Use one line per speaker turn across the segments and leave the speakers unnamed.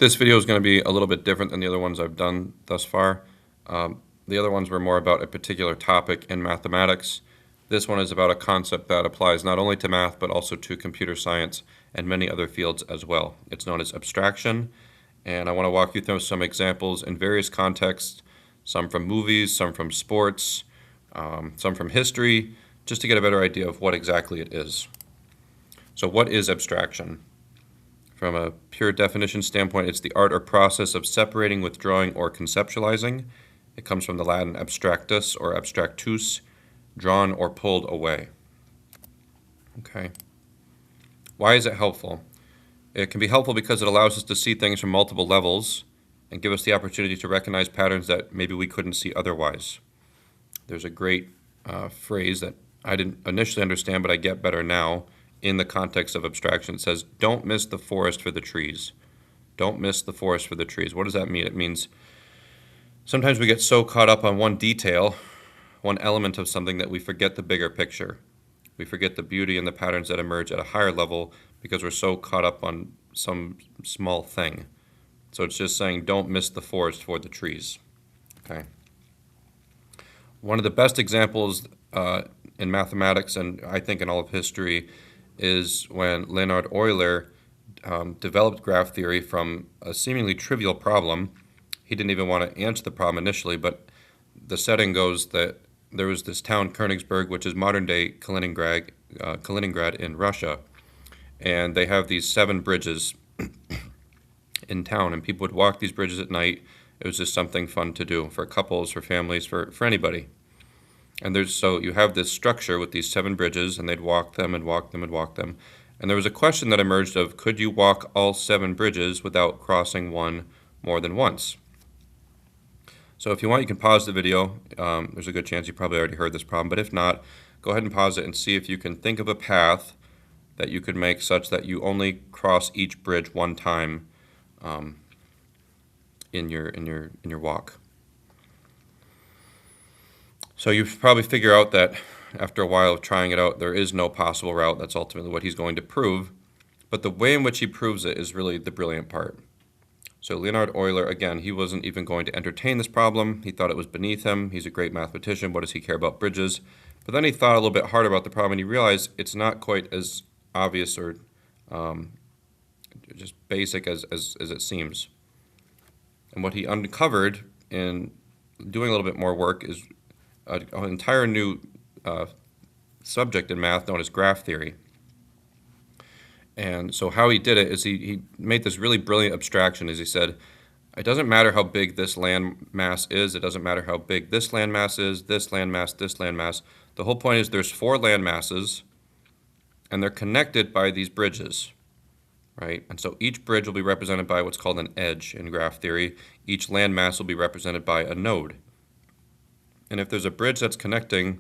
This video is going to be a little bit different than the other ones I've done thus far. The other ones were more about a particular topic in mathematics. This one is about a concept that applies not only to math but also to computer science and many other fields as well. It's known as abstraction, and I want to walk you through some examples in various contexts, some from movies, some from sports, some from history, just to get a better idea of what exactly it is. So what is abstraction? From a pure definition standpoint, it's the art or process of separating, withdrawing, or conceptualizing. It comes from the Latin abstractus or abstractus, drawn or pulled away. Okay. Why is it helpful? It can be helpful because it allows us to see things from multiple levels and give us the opportunity to recognize patterns that maybe we couldn't see otherwise. There's a great phrase that I didn't initially understand, but I get better now. In the context of abstraction, it says, don't miss the forest for the trees. Don't miss the forest for the trees. What does that mean? It means sometimes we get so caught up on one detail, one element of something, that we forget the bigger picture. We forget the beauty and the patterns that emerge at a higher level because we're so caught up on some small thing. So it's just saying, don't miss the forest for the trees. Okay. One of the best examples in mathematics, and I think in all of history, is when Leonhard Euler developed graph theory from a seemingly trivial problem. He didn't even want to answer the problem initially, but the setting goes that there was this town, Königsberg, which is modern-day Kaliningrad in Russia, and they have these 7 bridges in town, and people would walk these bridges at night. It was just something fun to do for couples, for families, for anybody. And so you have this structure with these 7 bridges, and they'd walk them and walk them and walk them. And there was a question that emerged of, could you walk all 7 bridges without crossing one more than once? So if you want, you can pause the video. There's a good chance you probably already heard this problem, but if not, go ahead and pause it and see if you can think of a path that you could make such that you only cross each bridge one time in your walk. So you probably figure out that after a while of trying it out, there is no possible route. That's ultimately what he's going to prove. But the way in which he proves it is really the brilliant part. So Leonhard Euler, again, he wasn't even going to entertain this problem. He thought it was beneath him. He's a great mathematician. What does he care about bridges? But then he thought a little bit harder about the problem, and he realized it's not quite as obvious or just basic as it seems. And what he uncovered in doing a little bit more work is an entire new subject in math known as graph theory. And so how he did it is he made this really brilliant abstraction. As he said, it doesn't matter how big this land mass is, it doesn't matter how big this land mass is, this land mass, this land mass. The whole point is there's 4 land masses, and they're connected by these bridges, right? And so each bridge will be represented by what's called an edge in graph theory. Each land mass will be represented by a node. And if there's a bridge that's connecting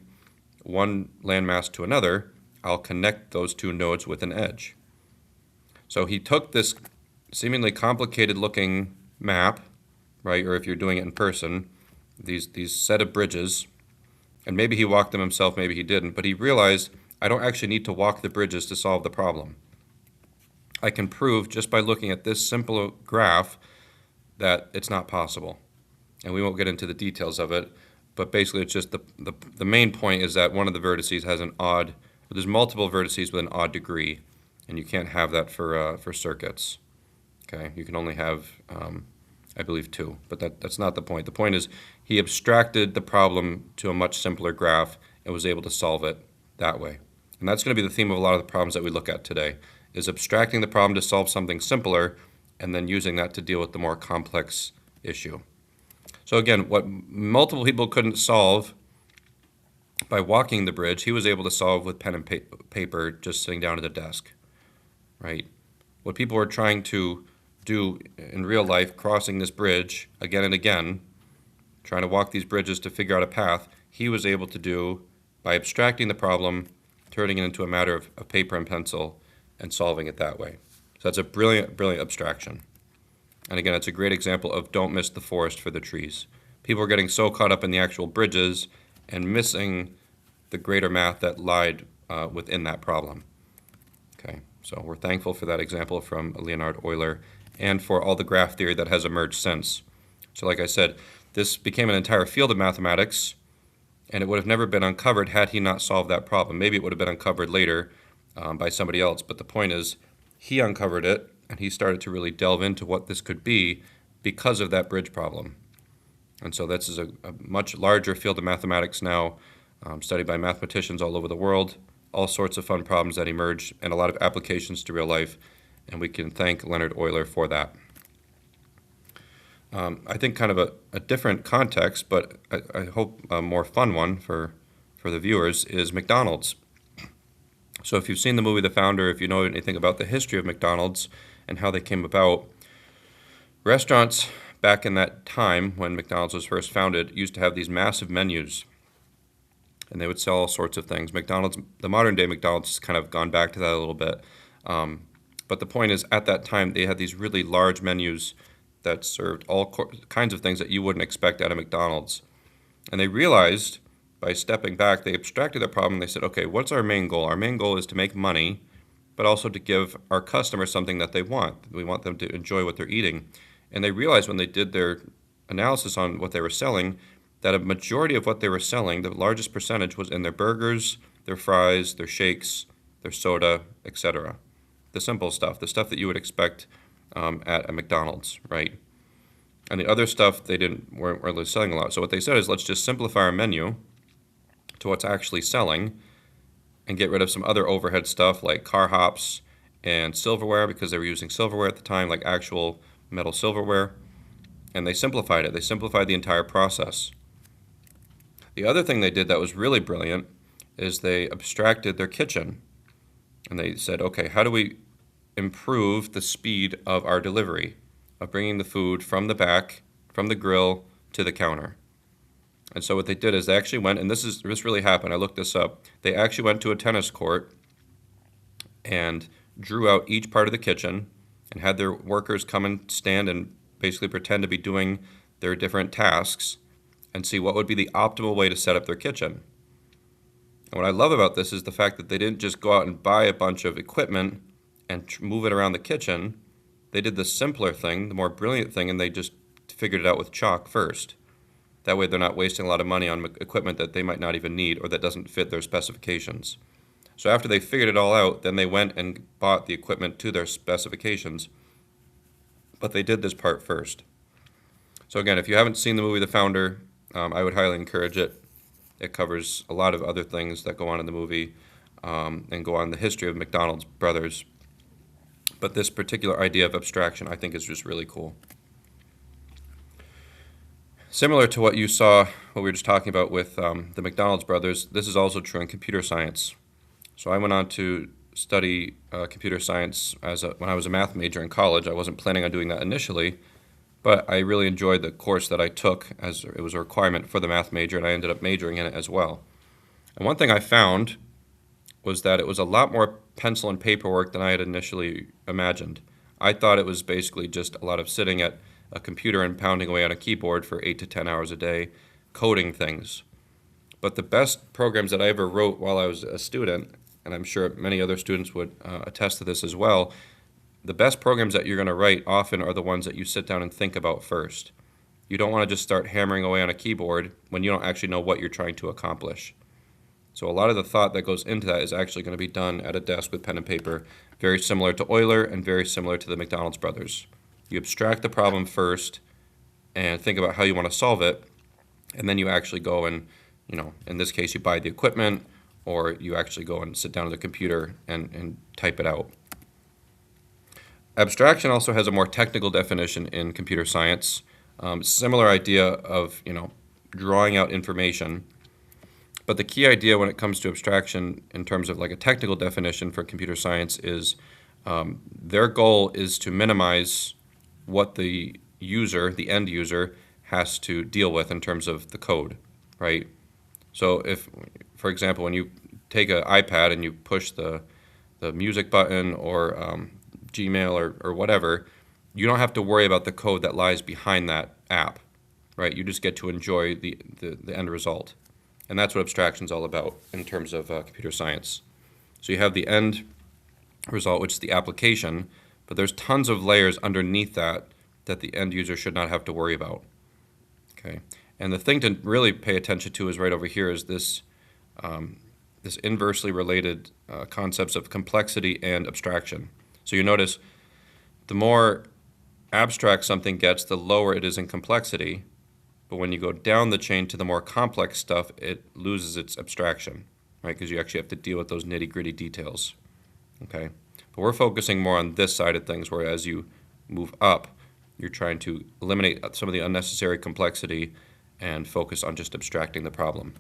one landmass to another, I'll connect those 2 nodes with an edge. So he took this seemingly complicated looking map, right, or if you're doing it in person, these set of bridges, and maybe he walked them himself, maybe he didn't, but he realized I don't actually need to walk the bridges to solve the problem. I can prove just by looking at this simple graph that it's not possible. And we won't get into the details of it. But basically, it's just the main point is that one of the vertices has an odd, there's multiple vertices with an odd degree, and you can't have that for circuits. Okay, you can only have, I believe, 2, but that's not the point. The point is he abstracted the problem to a much simpler graph and was able to solve it that way. And that's going to be the theme of a lot of the problems that we look at today, is abstracting the problem to solve something simpler and then using that to deal with the more complex issue. So again, what multiple people couldn't solve by walking the bridge, he was able to solve with pen and paper just sitting down at a desk, right? What people were trying to do in real life, crossing this bridge again and again, trying to walk these bridges to figure out a path, he was able to do by abstracting the problem, turning it into a matter of paper and pencil, and solving it that way. So that's a brilliant, brilliant abstraction. And again, it's a great example of don't miss the forest for the trees. People are getting so caught up in the actual bridges and missing the greater math that lied within that problem. Okay, so we're thankful for that example from Leonhard Euler, and for all the graph theory that has emerged since. So like I said, this became an entire field of mathematics, and it would have never been uncovered had he not solved that problem. Maybe it would have been uncovered later by somebody else, but the point is he uncovered it, and he started to really delve into what this could be because of that bridge problem. And so this is a much larger field of mathematics now, studied by mathematicians all over the world, all sorts of fun problems that emerge, and a lot of applications to real life, and we can thank Leonard Euler for that. I think kind of a different context, but I hope a more fun one for the viewers, is McDonald's. So if you've seen the movie The Founder, if you know anything about the history of McDonald's and how they came about, restaurants back in that time when McDonald's was first founded used to have these massive menus, and they would sell all sorts of things. McDonald's, the modern day McDonald's, has kind of gone back to that a little bit. But the point is, at that time, they had these really large menus that served all kinds of things that you wouldn't expect at a McDonald's. And they realized, by stepping back, they abstracted that problem. They said, okay, what's our main goal? Our main goal is to make money, but also to give our customers something that they want. We want them to enjoy what they're eating. And they realized when they did their analysis on what they were selling, that a majority of what they were selling, the largest percentage, was in their burgers, their fries, their shakes, their soda, etc. The simple stuff, the stuff that you would expect at a McDonald's, right? And the other stuff they weren't really selling a lot. So what they said is, let's just simplify our menu to what's actually selling and get rid of some other overhead stuff like car hops and silverware, because they were using silverware at the time, like actual metal silverware. And they simplified it. They simplified the entire process. The other thing they did that was really brilliant is they abstracted their kitchen. And they said, okay, how do we improve the speed of our delivery, of bringing the food from the back, from the grill, to the counter? And so what they did is they actually went, and this really happened, I looked this up, they actually went to a tennis court and drew out each part of the kitchen and had their workers come and stand and basically pretend to be doing their different tasks and see what would be the optimal way to set up their kitchen. And what I love about this is the fact that they didn't just go out and buy a bunch of equipment and move it around the kitchen. They did the simpler thing, the more brilliant thing, and they just figured it out with chalk first. That way they're not wasting a lot of money on equipment that they might not even need or that doesn't fit their specifications. So after they figured it all out, then they went and bought the equipment to their specifications. But they did this part first. So again, if you haven't seen the movie The Founder, I would highly encourage it. It covers a lot of other things that go on in the movie and go on the history of McDonald's brothers. But this particular idea of abstraction, I think, is just really cool. Similar to what you saw, what we were just talking about with the McDonald's brothers, this is also true in computer science. So I went on to study computer science when I was a math major in college. I wasn't planning on doing that initially, but I really enjoyed the course that I took, as it was a requirement for the math major, and I ended up majoring in it as well. And one thing I found was that it was a lot more pencil and paperwork than I had initially imagined. I thought it was basically just a lot of sitting at a computer and pounding away on a keyboard for 8 to 10 hours a day, coding things. But the best programs that I ever wrote while I was a student, and I'm sure many other students would attest to this as well, the best programs that you're going to write often are the ones that you sit down and think about first. You don't want to just start hammering away on a keyboard when you don't actually know what you're trying to accomplish. So a lot of the thought that goes into that is actually going to be done at a desk with pen and paper, very similar to Euler and very similar to the McDonald's brothers. You abstract the problem first and think about how you want to solve it, and then you actually go and, in this case, you buy the equipment, or you actually go and sit down at the computer and type it out. Abstraction also has a more technical definition in computer science. Similar idea of, drawing out information. But the key idea when it comes to abstraction in terms of like a technical definition for computer science is their goal is to minimize what the user, the end user, has to deal with in terms of the code, right? So if, for example, when you take an iPad and you push the music button or Gmail or whatever, you don't have to worry about the code that lies behind that app, right? You just get to enjoy the end result. And that's what abstraction is all about in terms of computer science. So you have the end result, which is the application, but there's tons of layers underneath that that the end user should not have to worry about. Okay, and the thing to really pay attention to is right over here is this this inversely related concepts of complexity and abstraction. So you notice the more abstract something gets, the lower it is in complexity. But when you go down the chain to the more complex stuff, it loses its abstraction, right? Because you actually have to deal with those nitty-gritty details, okay? But we're focusing more on this side of things, where as you move up, you're trying to eliminate some of the unnecessary complexity and focus on just abstracting the problem.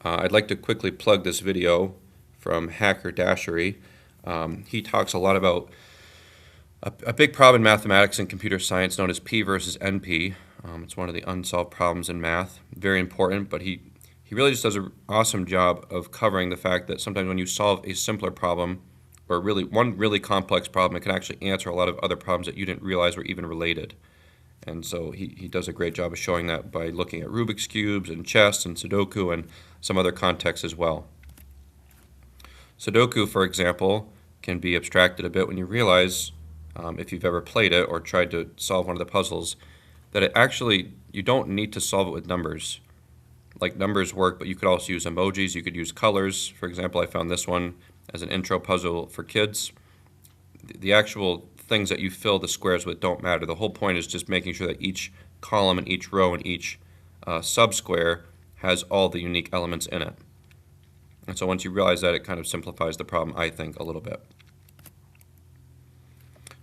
I'd like to quickly plug this video from Hacker Dashery. He talks a lot about a big problem in mathematics and computer science known as P versus NP. It's one of the unsolved problems in math. Very important, but he really just does an awesome job of covering the fact that sometimes when you solve a simpler problem, or one really complex problem, it can actually answer a lot of other problems that you didn't realize were even related. And so he does a great job of showing that by looking at Rubik's Cubes and chess and Sudoku and some other contexts as well. Sudoku, for example, can be abstracted a bit when you realize, if you've ever played it or tried to solve one of the puzzles, that you don't need to solve it with numbers. Like, numbers work, but you could also use emojis, you could use colors. For example, I found this one as an intro puzzle for kids. The actual things that you fill the squares with don't matter. The whole point is just making sure that each column and each row and each sub-square has all the unique elements in it. And so once you realize that, it kind of simplifies the problem, I think, a little bit.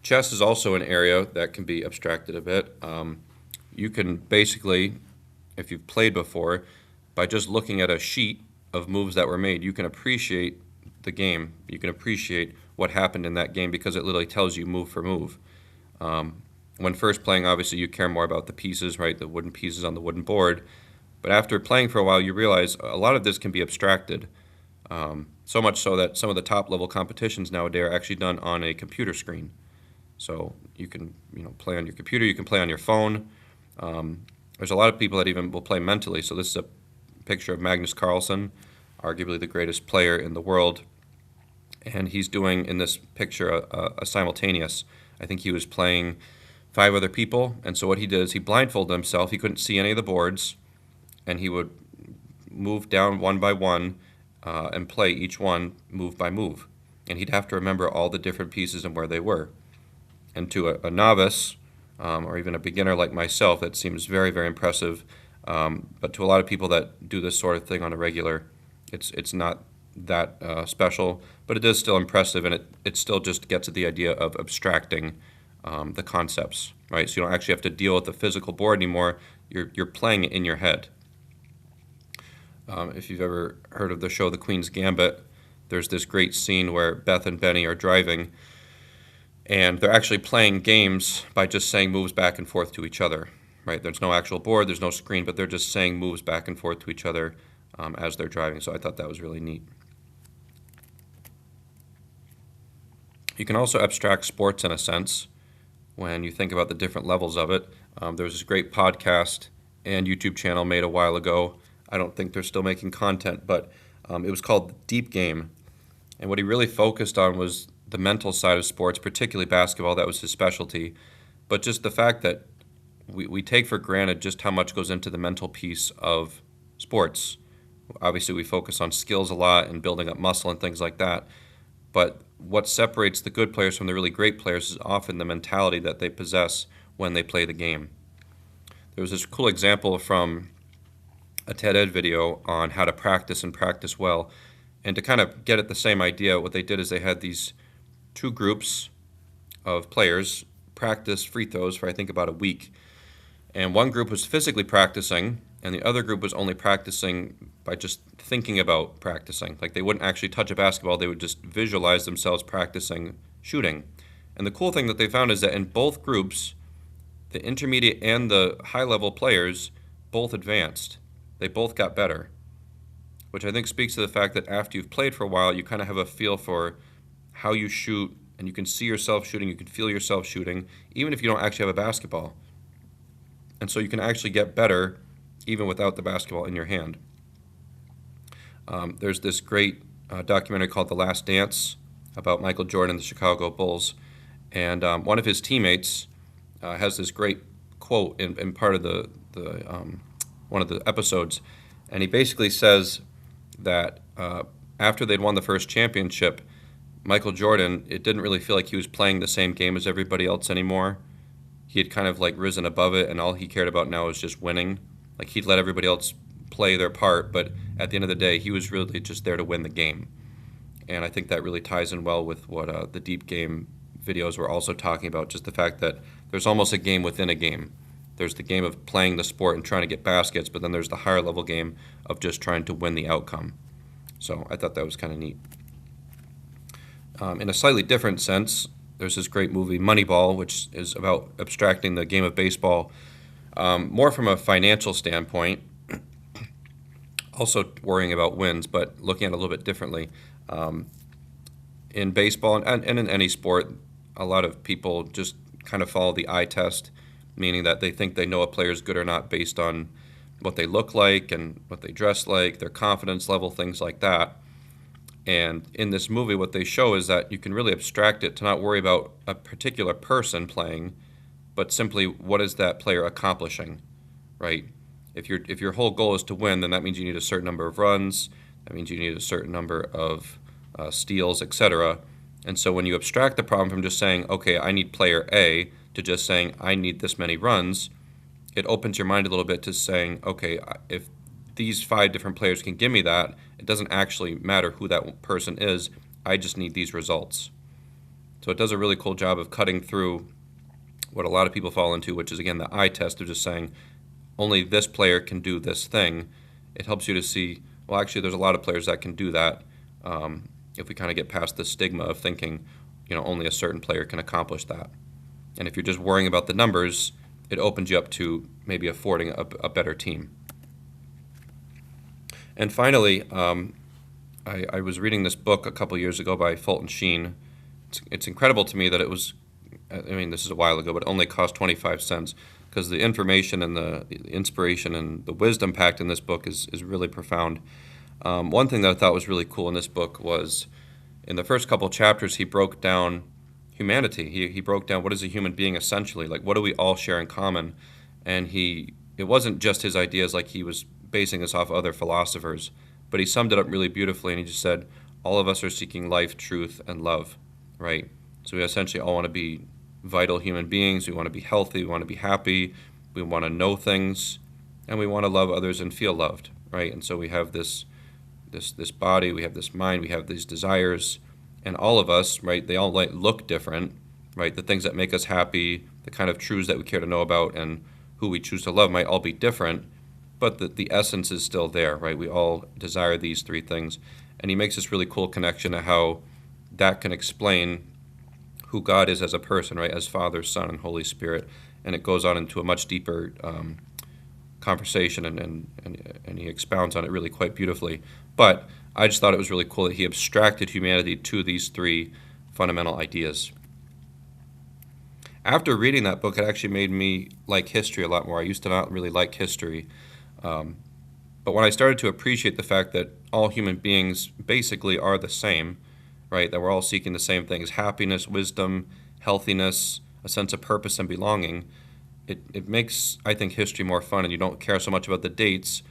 Chess is also an area that can be abstracted a bit. You can basically, if you've played before, by just looking at a sheet of moves that were made, you can appreciate the game. You can appreciate what happened in that game because it literally tells you move for move. When first playing, obviously you care more about the pieces, right? The wooden pieces on the wooden board. But after playing for a while, you realize a lot of this can be abstracted. So much so that some of the top level competitions nowadays are actually done on a computer screen. So you can play on your computer, you can play on your phone. There's a lot of people that even will play mentally. So this is a picture of Magnus Carlsen, arguably the greatest player in the world. And he's doing, in this picture, a simultaneous. I think he was playing 5 other people. And so what he did is he blindfolded himself. He couldn't see any of the boards. And he would move down one by one and play each one move by move. And he'd have to remember all the different pieces and where they were. And to a novice, or even a beginner like myself, that seems very, very impressive. But to a lot of people that do this sort of thing on a regular, it's not that special, but it is still impressive, and it still just gets at the idea of abstracting the concepts, right? So you don't actually have to deal with the physical board anymore. You're playing it in your head. If you've ever heard of the show The Queen's Gambit, there's this great scene where Beth and Benny are driving, and they're actually playing games by just saying moves back and forth to each other, right? There's no actual board, there's no screen, but they're just saying moves back and forth to each other as they're driving. So I thought that was really neat. You can also abstract sports in a sense when you think about the different levels of it. There was this great podcast and YouTube channel made a while ago. I don't think they're still making content, but it was called Deep Game. And what he really focused on was the mental side of sports, particularly basketball. That was his specialty. But just the fact that we take for granted just how much goes into the mental piece of sports. Obviously, we focus on skills a lot and building up muscle and things like that. But what separates the good players from the really great players is often the mentality that they possess when they play the game. There was this cool example from a TED Ed video on how to practice and practice well. And to kind of get at the same idea, what they did is they had these 2 groups of players practice free throws for, I think, about a week. And one group was physically practicing, and the other group was only practicing by just thinking about practicing. Like, they wouldn't actually touch a basketball, they would just visualize themselves practicing shooting. And the cool thing that they found is that in both groups, the intermediate and the high-level players both advanced. They both got better, which I think speaks to the fact that after you've played for a while, you kind of have a feel for how you shoot, and you can see yourself shooting, you can feel yourself shooting, even if you don't actually have a basketball. And so you can actually get better even without the basketball in your hand. There's this great documentary called The Last Dance about Michael Jordan and the Chicago Bulls. And one of his teammates has this great quote in part of the one of the episodes, and he basically says that after they'd won the first championship, Michael Jordan, it didn't really feel like he was playing the same game as everybody else anymore. He had kind of like risen above it, and all he cared about now was just winning. Like he'd let everybody else play their part, but at the end of the day, he was really just there to win the game. And I think that really ties in well with what the deep game videos were also talking about, just the fact that there's almost a game within a game. There's the game of playing the sport and trying to get baskets, but then there's the higher level game of just trying to win the outcome. So I thought that was kind of neat. In a slightly different sense, there's this great movie, Moneyball, which is about abstracting the game of baseball more from a financial standpoint, also worrying about wins, but looking at it a little bit differently. In baseball and in any sport, a lot of people just kind of follow the eye test, meaning that they think they know a player is good or not based on what they look like and what they dress like, their confidence level, things like that. And in this movie, what they show is that you can really abstract it to not worry about a particular person playing, but simply what is that player accomplishing, right? If your whole goal is to win, then that means you need a certain number of runs. That means you need a certain number of steals, etc. And so when you abstract the problem from just saying, okay, I need player A, to just saying, I need this many runs, it opens your mind a little bit to saying, okay, if these 5 different players can give me that, it doesn't actually matter who that person is. I just need these results. So it does a really cool job of cutting through what a lot of people fall into, which is, again, the eye test of just saying, only this player can do this thing. It helps you to see, well, actually, there's a lot of players that can do that. If we kind of get past the stigma of thinking, only a certain player can accomplish that. And if you're just worrying about the numbers, it opens you up to maybe affording a better team. And finally, I was reading this book a couple years ago by Fulton Sheen. It's incredible to me that it was, this is a while ago, but it only cost 25 cents because the information and the inspiration and the wisdom packed in this book is really profound. One thing that I thought was really cool in this book was in the first couple chapters, he broke down humanity. He broke down what is a human being essentially, like what do we all share in common? And it wasn't just his ideas, like he was basing this off other philosophers, but he summed it up really beautifully, and he just said, all of us are seeking life, truth, and love, right? So we essentially all want to be vital human beings. We want to be healthy. We want to be happy. We want to know things, and we want to love others and feel loved, right? And so we have this body, we have this mind, we have these desires, and all of us, right, they all look different, right? The things that make us happy, the kind of truths that we care to know about, and who we choose to love might all be different, but the essence is still there, right? We all desire these 3 things. And he makes this really cool connection to how that can explain who God is as a person, right? As Father, Son, and Holy Spirit. And it goes on into a much deeper conversation, and he expounds on it really quite beautifully. But I just thought it was really cool that he abstracted humanity to these 3 fundamental ideas. After reading that book, it actually made me like history a lot more. I used to not really like history. But when I started to appreciate the fact that all human beings basically are the same, right, that we're all seeking the same things, happiness, wisdom, healthiness, a sense of purpose and belonging, it makes, I think, history more fun, and you don't care so much about the dates.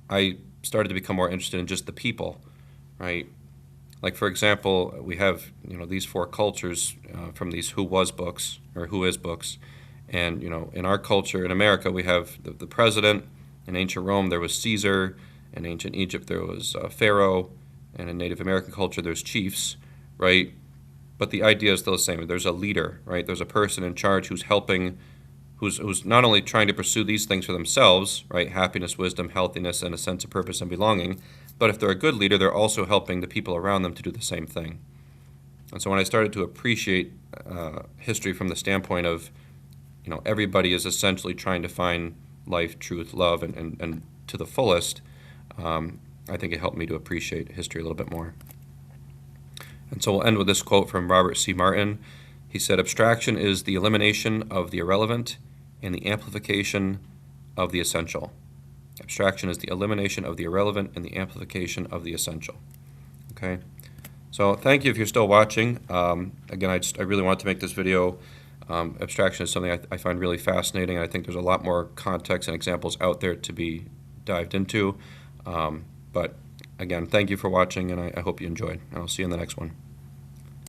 I started to become more interested in just the people, right? Like, for example, we have, these 4 cultures from these Who Was books, or Who Is books. And, in our culture, in America, we have the president. In ancient Rome, there was Caesar. In ancient Egypt, there was Pharaoh. And in Native American culture, there's chiefs, right? But the idea is still the same. There's a leader, right? There's a person in charge who's helping, who's not only trying to pursue these things for themselves, right? Happiness, wisdom, healthiness, and a sense of purpose and belonging. But if they're a good leader, they're also helping the people around them to do the same thing. And so when I started to appreciate history from the standpoint of, everybody is essentially trying to find life, truth, love, and to the fullest, I think it helped me to appreciate history a little bit more. And so we'll end with this quote from Robert C. Martin. He said, "Abstraction is the elimination of the irrelevant and the amplification of the essential." Abstraction is the elimination of the irrelevant and the amplification of the essential. Okay? So thank you if you're still watching. Again, I really want to make this video. Abstraction is something I find really fascinating. I think there's a lot more context and examples out there to be dived into. But again, thank you for watching, and I hope you enjoyed. And I'll see you in the next one.